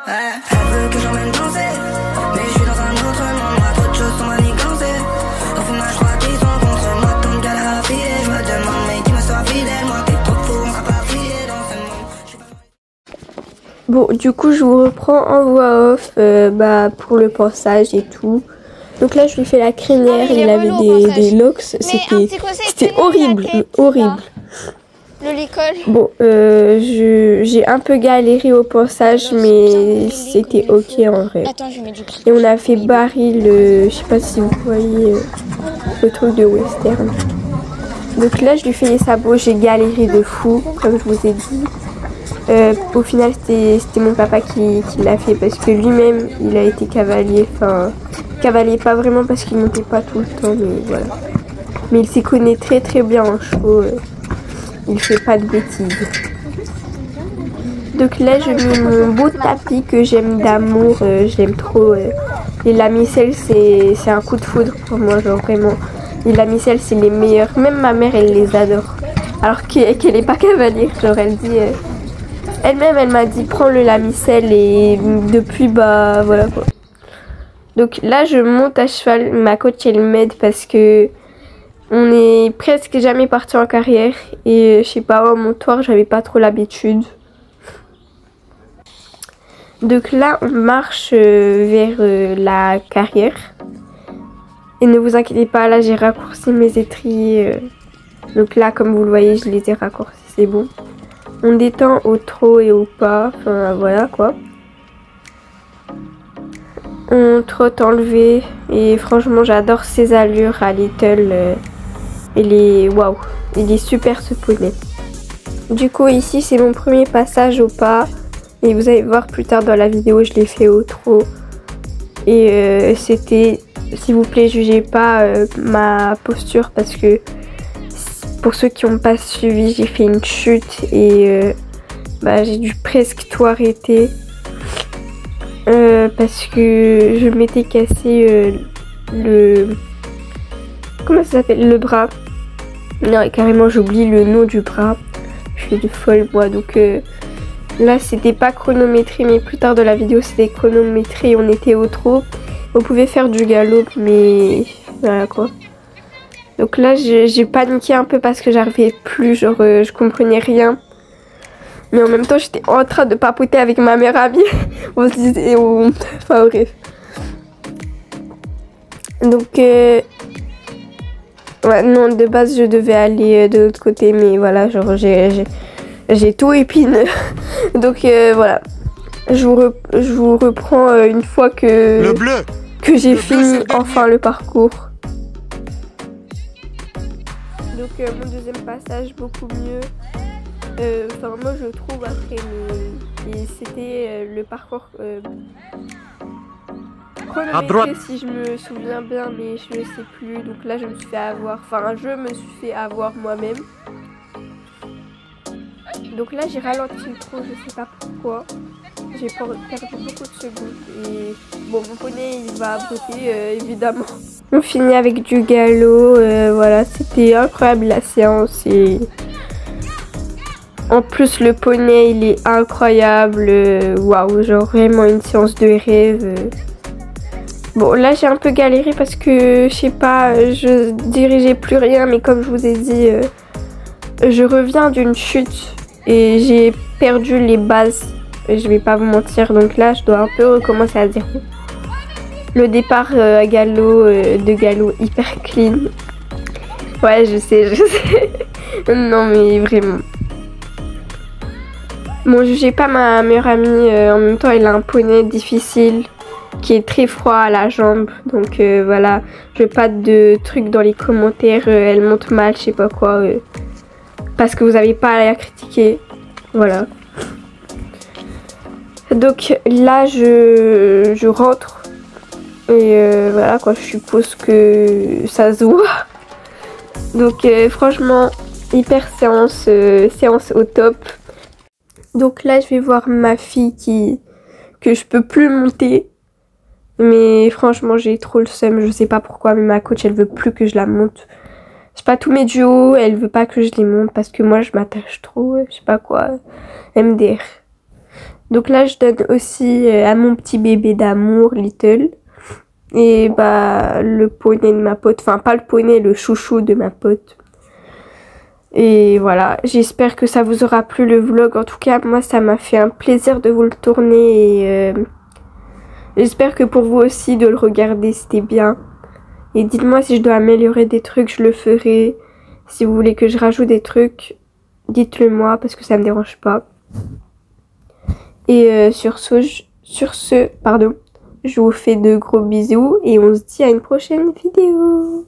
Elle veut que j'emmène danser, mais je suis dans un autre monde, moi trop de choses sont manigancées. Au final je crois qu'ils sont contre moi, tant de galères à filer. Je me demande mais qui me soit fidèle, moi t'es trop fou, on sera pas filer dans ce monde. Bon, du coup je vous reprends en voix off pour le pansage et tout. Donc là je lui fais la crinière, il avait des locks, c'était horrible, horrible. Le licol. Bon, j'ai un peu galéré au pansage, mais c'était ok en vrai. Attends, je mets du Et on a fait Barry, je sais pas si vous voyez le truc de western. Donc là je lui fais les sabots, j'ai galéré de fou, comme je vous ai dit. Au final c'était mon papa qui l'a fait parce que lui-même il a été cavalier, enfin cavalier pas vraiment parce qu'il montait pas tout le temps, mais voilà. Mais il s'y connaît très très bien en chevaux, il fait pas de bêtises. Donc là je mets mon beau tapis que j'aime d'amour, j'aime trop. Les lamiselles c'est un coup de foudre pour moi, genre vraiment. Les lamiselles c'est les meilleurs, même ma mère elle les adore. Alors qu'elle est pas cavalière, genre elle dit... Elle-même, elle m'a dit prends le lamiselle et depuis, voilà quoi. Donc là, je monte à cheval. Ma coach, elle m'aide parce que on est presque jamais parti en carrière. Et je sais pas, au montoir, j'avais pas trop l'habitude. Donc là, on marche vers la carrière. Et ne vous inquiétez pas, là, j'ai raccourci mes étriers. Donc là, comme vous le voyez, je les ai raccourcis, c'est bon. On détend au trot et au pas, enfin voilà quoi. On trotte enlevé et franchement j'adore ses allures à Little. Waouh, il est super ce poney. Du coup ici c'est mon premier passage au pas et vous allez voir plus tard dans la vidéo je l'ai fait au trot. Et c'était, s'il vous plaît jugez pas ma posture parce que pour ceux qui n'ont pas suivi, j'ai fait une chute et j'ai dû presque tout arrêter parce que je m'étais cassé comment ça s'appelle, le bras. Non, carrément j'oublie le nom du bras. Je suis de folle moi. Donc là c'était pas chronométré, mais plus tard dans la vidéo c'était chronométré. On était au trot. On pouvait faire du galop, mais voilà quoi. Donc là j'ai paniqué un peu parce que j'arrivais plus, genre je comprenais rien. Mais en même temps j'étais en train de papoter avec ma meilleure amie. On se disait, enfin bref. Donc ouais non, de base je devais aller de l'autre côté, mais voilà, genre j'ai tout épine. Donc voilà, je vous reprends une fois que j'ai fini enfin le parcours. Donc mon deuxième passage beaucoup mieux, enfin moi je trouve après, et c'était le parcours chronométré si je me souviens bien, mais je ne sais plus. Donc là je me suis fait avoir, moi-même. Donc là j'ai ralenti trop, je sais pas pourquoi. J'ai perdu beaucoup de secondes et bon mon poney il va brouter évidemment. On finit avec du galop, voilà, c'était incroyable la séance et en plus le poney il est incroyable, waouh, genre vraiment une séance de rêve. Bon là j'ai un peu galéré parce que je sais pas, je dirigeais plus rien, mais comme je vous ai dit, je reviens d'une chute et j'ai perdu les bases. Je vais pas vous mentir, donc là je dois un peu recommencer à zéro. Le départ de galop hyper clean. Ouais je sais. Non mais vraiment. Bon, jugez pas ma meilleure amie, en même temps elle a un poney difficile qui est très froid à la jambe. Donc voilà, je veux pas de trucs dans les commentaires, elle monte mal, je sais pas quoi. Parce que vous avez pas à la critiquer. Voilà. Donc là je rentre et voilà quoi, je suppose que ça se voit. Donc franchement hyper séance au top. Donc là je vais voir ma fille que je peux plus monter, mais franchement j'ai trop le seum, je sais pas pourquoi, mais ma coach elle veut plus que je la monte. Je sais pas, tous mes duos elle veut pas que je les monte parce que moi je m'attache trop, je sais pas quoi, MDR. Donc là je donne aussi à mon petit bébé d'amour Little. Et bah le poney de ma pote, enfin pas le poney, le chouchou de ma pote. Et voilà, j'espère que ça vous aura plu le vlog. En tout cas, moi ça m'a fait un plaisir de vous le tourner. Et j'espère que pour vous aussi de le regarder, c'était bien. Et dites-moi si je dois améliorer des trucs, je le ferai. Si vous voulez que je rajoute des trucs, dites-le moi parce que ça me dérange pas. Et sur ce, je vous fais de gros bisous et on se dit à une prochaine vidéo.